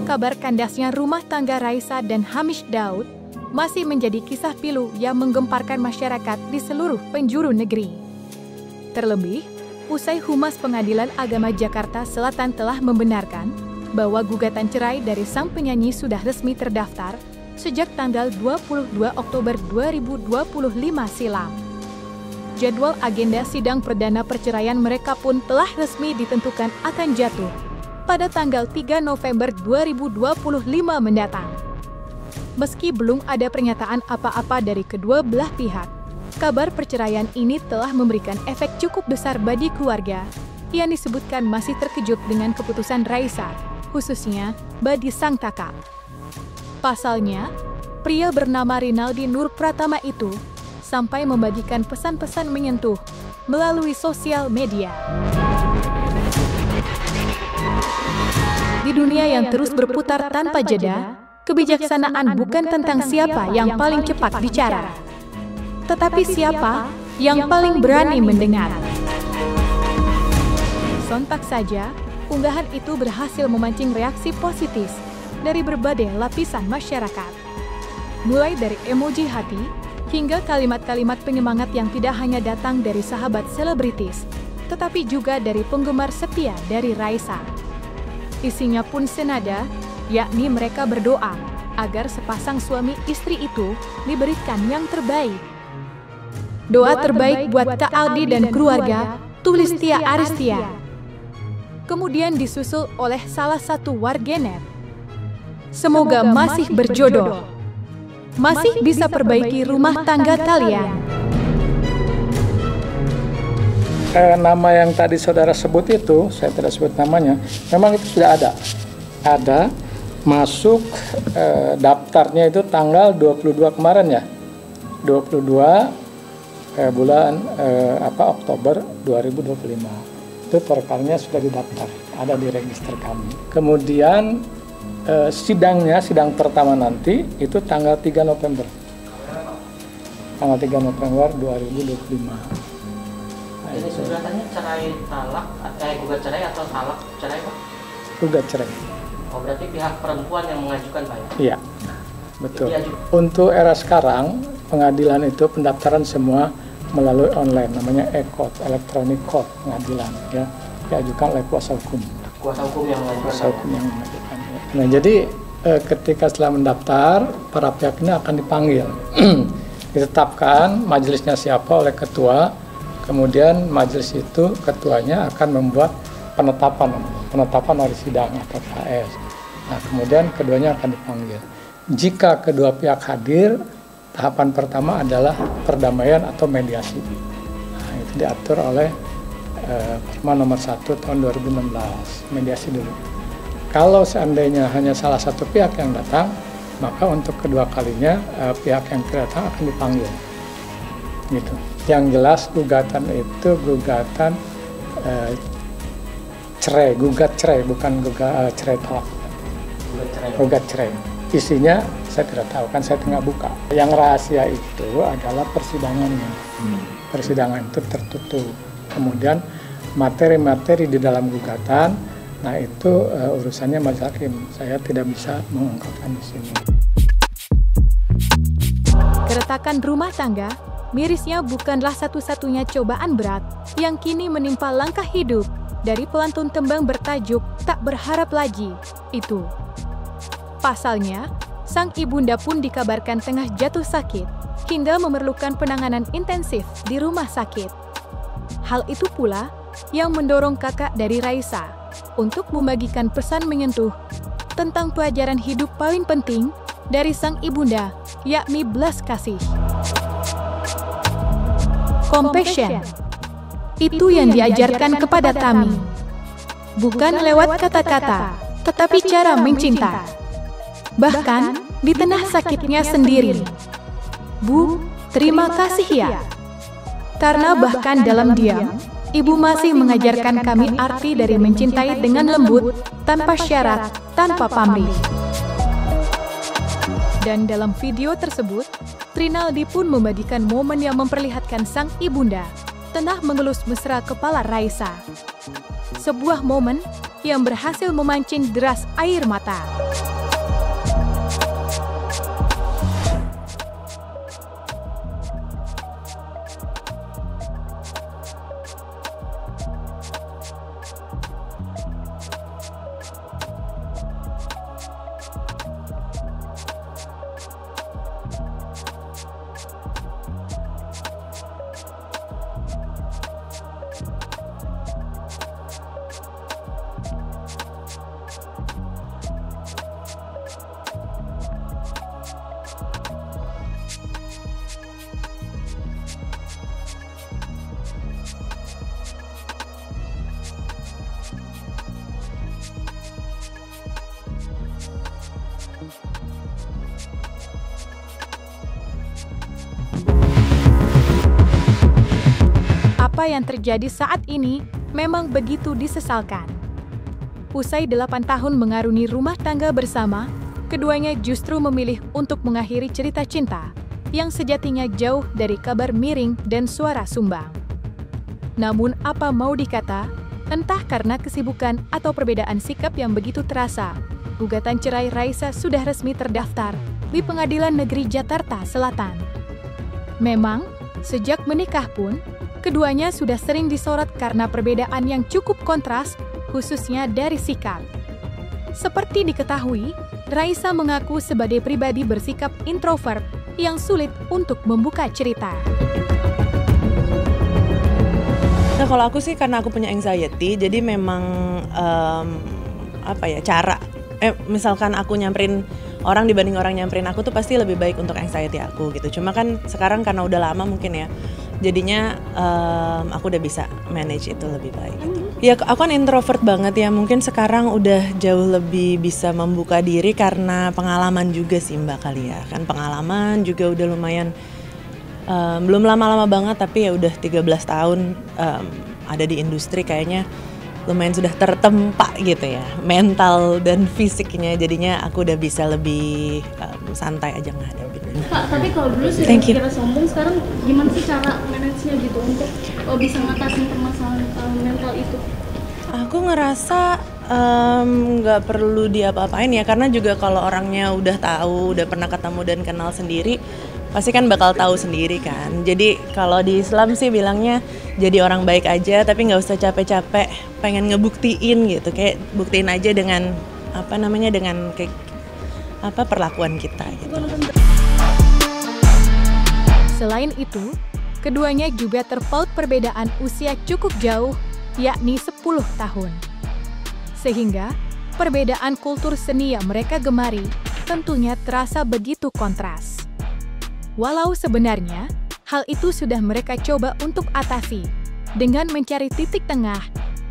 Kabar kandasnya rumah tangga Raisa dan Hamish Daud masih menjadi kisah pilu yang menggemparkan masyarakat di seluruh penjuru negeri. Terlebih, usai Humas Pengadilan Agama Jakarta Selatan telah membenarkan bahwa gugatan cerai dari sang penyanyi sudah resmi terdaftar sejak tanggal 22 Oktober 2025 silam. Jadwal agenda sidang perdana perceraian mereka pun telah resmi ditentukan akan jatuh pada tanggal 3 November 2025 mendatang. Meski belum ada pernyataan apa-apa dari kedua belah pihak, kabar perceraian ini telah memberikan efek cukup besar bagi keluarga yang disebutkan masih terkejut dengan keputusan Raisa, khususnya bagi sang kakak. Pasalnya, pria bernama Rinaldi Nur Pratama itu sampai membagikan pesan-pesan menyentuh melalui sosial media. Di dunia yang terus berputar tanpa jeda, kebijaksanaan bukan tentang siapa yang paling cepat bicara, tetapi siapa yang paling berani mendengar. Sontak saja, unggahan itu berhasil memancing reaksi positif dari berbagai lapisan masyarakat. Mulai dari emoji hati, hingga kalimat-kalimat penyemangat yang tidak hanya datang dari sahabat selebritis, tetapi juga dari penggemar setia dari Raisa. Isinya pun senada, yakni mereka berdoa agar sepasang suami istri itu diberikan yang terbaik. Doa terbaik buat Kak Aldi dan keluarga, tulis Tia Aristia. Kemudian disusul oleh salah satu warganet. Semoga masih berjodoh, masih bisa perbaiki rumah tangga kalian. Nama yang tadi saudara sebut itu, saya tidak sebut namanya, memang itu sudah ada. Ada masuk daftarnya itu tanggal 22 kemarin ya. 22 bulan Oktober 2025. Itu perkaranya sudah didaftar, ada di register kami. Kemudian sidang pertama nanti itu tanggal 3 November. Tanggal 3 November 2025. Ini gugatannya cerai talak, gugat cerai atau talak cerai Pak? Gugat cerai. Oh berarti pihak perempuan yang mengajukan Pak ya? Iya, betul. Untuk era sekarang, pengadilan itu pendaftaran semua melalui online, namanya e-court, electronic court pengadilan, ya, diajukan oleh kuasa hukum. Kuasa hukum yang mengajukan. Kuasa hukum yang mengajukan. Ya. Nah jadi ketika setelah mendaftar, para pihak ini akan dipanggil, ditetapkan majelisnya siapa oleh ketua. Kemudian majelis itu ketuanya akan membuat penetapan hari sidang atau KS. Nah, kemudian keduanya akan dipanggil. Jika kedua pihak hadir, tahapan pertama adalah perdamaian atau mediasi. Nah, itu diatur oleh Perma nomor 1 tahun 2016, mediasi dulu. Kalau seandainya hanya salah satu pihak yang datang, maka untuk kedua kalinya pihak yang tidak datang akan dipanggil. Gitu. Yang jelas gugatan itu gugatan cerai, gugat cerai, bukan cerai talak. Gugat cerai. Isinya saya tidak tahu, kan saya tengah buka. Yang rahasia itu adalah persidangannya. Persidangan itu tertutup. Kemudian materi-materi di dalam gugatan, nah itu urusannya majelis hakim. Saya tidak bisa mengungkapkan di sini. Keretakan rumah tangga mirisnya bukanlah satu-satunya cobaan berat yang kini menimpa langkah hidup dari pelantun tembang bertajuk Tak Berharap Lagi itu. Pasalnya, sang ibunda pun dikabarkan tengah jatuh sakit hingga memerlukan penanganan intensif di rumah sakit. Hal itu pula yang mendorong kakak dari Raisa untuk membagikan pesan menyentuh tentang pelajaran hidup paling penting dari sang ibunda, yakni belas kasih. Compassion, itu yang diajarkan kepada kami. Bukan lewat kata-kata, tetapi cara mencinta. Bahkan di tengah sakitnya sendiri. Bu, terima kasih ya. Karena bahkan dalam diam, Ibu masih mengajarkan kami arti dari mencintai dengan lembut, tanpa syarat, tanpa pamrih. Dan dalam video tersebut, Rinaldi pun membagikan momen yang memperlihatkan sang ibunda tengah mengelus mesra kepala Raisa. Sebuah momen yang berhasil memancing deras air mata. Apa yang terjadi saat ini memang begitu disesalkan. Usai 8 tahun mengarungi rumah tangga bersama, keduanya justru memilih untuk mengakhiri cerita cinta yang sejatinya jauh dari kabar miring dan suara sumbang. Namun apa mau dikata, entah karena kesibukan atau perbedaan sikap yang begitu terasa, gugatan cerai Raisa sudah resmi terdaftar di Pengadilan Negeri Jakarta Selatan. Memang, sejak menikah pun, keduanya sudah sering disorot karena perbedaan yang cukup kontras, khususnya dari sikap. Seperti diketahui, Raisa mengaku sebagai pribadi bersikap introvert yang sulit untuk membuka cerita. Nah, kalau aku sih karena aku punya anxiety, jadi memang misalkan aku nyamperin orang dibanding orang nyamperin aku tuh pasti lebih baik untuk anxiety aku gitu. Cuma kan sekarang karena udah lama mungkin ya, jadinya aku udah bisa manage itu lebih baik gitu. Ya aku kan introvert banget ya, mungkin sekarang udah jauh lebih bisa membuka diri karena pengalaman juga sih Mbak kali ya. Kan pengalaman juga udah lumayan, belum lama-lama banget tapi ya udah 13 tahun ada di industri, kayaknya lumayan sudah tertempa gitu ya, mental dan fisiknya, jadinya aku udah bisa lebih santai aja ngadepin. Kak, tapi kalau dulu sudah kira sombong, sekarang gimana sih cara manage-nya gitu untuk bisa ngatasin permasalahan mental itu? Aku ngerasa nggak perlu diapa-apain ya, karena juga kalau orangnya udah tahu, udah pernah ketemu dan kenal sendiri, pasti kan bakal tahu sendiri kan. Jadi kalau di Islam sih bilangnya jadi orang baik aja, tapi nggak usah capek-capek pengen ngebuktiin gitu. Kayak buktiin aja dengan dengan kayak perlakuan kita gitu. Selain itu, keduanya juga terpaut perbedaan usia cukup jauh, yakni 10 tahun. Sehingga perbedaan kultur seni yang mereka gemari tentunya terasa begitu kontras. Walau sebenarnya, hal itu sudah mereka coba untuk atasi dengan mencari titik tengah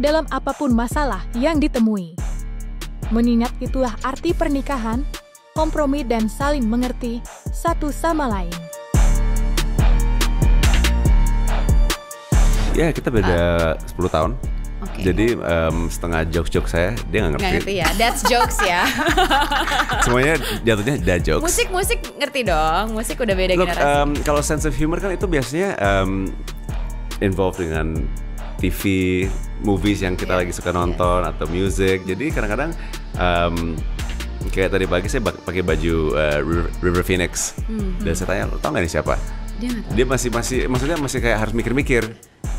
dalam apapun masalah yang ditemui. Mengingat itulah arti pernikahan, kompromi dan saling mengerti satu sama lain. Ya, kita beda 10 tahun. Okay. Jadi setengah jokes saya dia nggak ngerti. Nggak ngerti ya, that's jokes ya. Semuanya jatuhnya dad jokes. Musik ngerti dong, musik udah beda generasi. Kalau sense of humor kan itu biasanya involved dengan TV, movies yang kita lagi suka nonton atau music. Jadi kadang-kadang kayak tadi pagi saya pakai baju River Phoenix dan saya tanya, tau nggak ini siapa? Dia masih kayak harus mikir-mikir.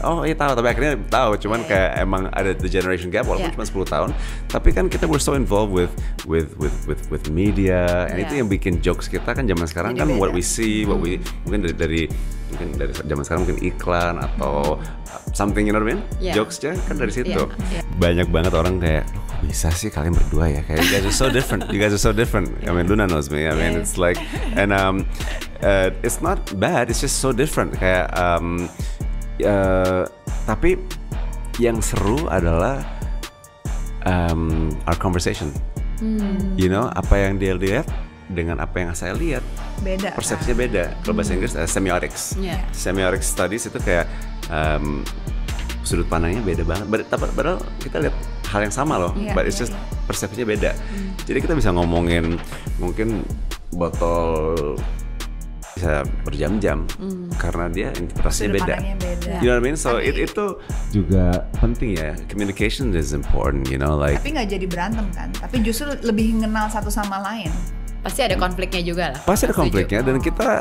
Oh iya tahu, tapi akhirnya tahu. Cuman kayak emang ada the generation gap walaupun cuma 10 tahun. Tapi kan kita we're so involved with media, and itu yang bikin jokes kita kan zaman sekarang kan what we see, what we mungkin dari zaman sekarang mungkin iklan atau something, you know what I mean? Jokesnya kan dari situ. Banyak banget orang kayak, loh kok bisa sih kalian berdua ya? Kayak you guys are so different. You guys are so different. I mean Luna knows me. I mean it's like, and it's not bad. It's just so different. Kayak tapi yang seru adalah our conversation. You know, apa yang dia lihat dengan apa yang saya lihat beda. Persepsinya beda. Kalau bahasa Inggris semiotics. Semiotics studies itu kayak sudut pandangnya beda banget. Padahal kita lihat hal yang sama loh, but it's just persepsinya beda. Jadi kita bisa ngomongin mungkin botol bisa berjam-jam karena dia interpretasinya beda. You know what I mean? So itu juga penting ya. Communication is important, you know, like. Tapi nggak jadi berantem kan? Tapi justru lebih mengenal satu sama lain. Pasti ada konfliknya juga lah. Pasti ada konfliknya dan kita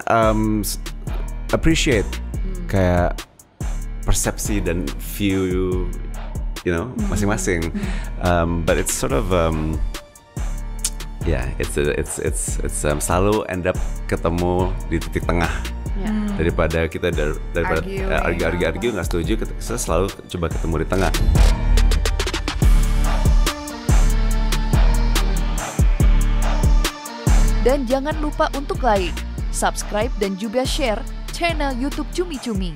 appreciate kayak persepsi dan view, you know, masing-masing. But it's sort of it's selalu end up ketemu di titik tengah daripada kita argue nggak setuju, kita selalu coba ketemu di tengah. Dan jangan lupa untuk like, subscribe dan juga share channel YouTube Cumi Cumi.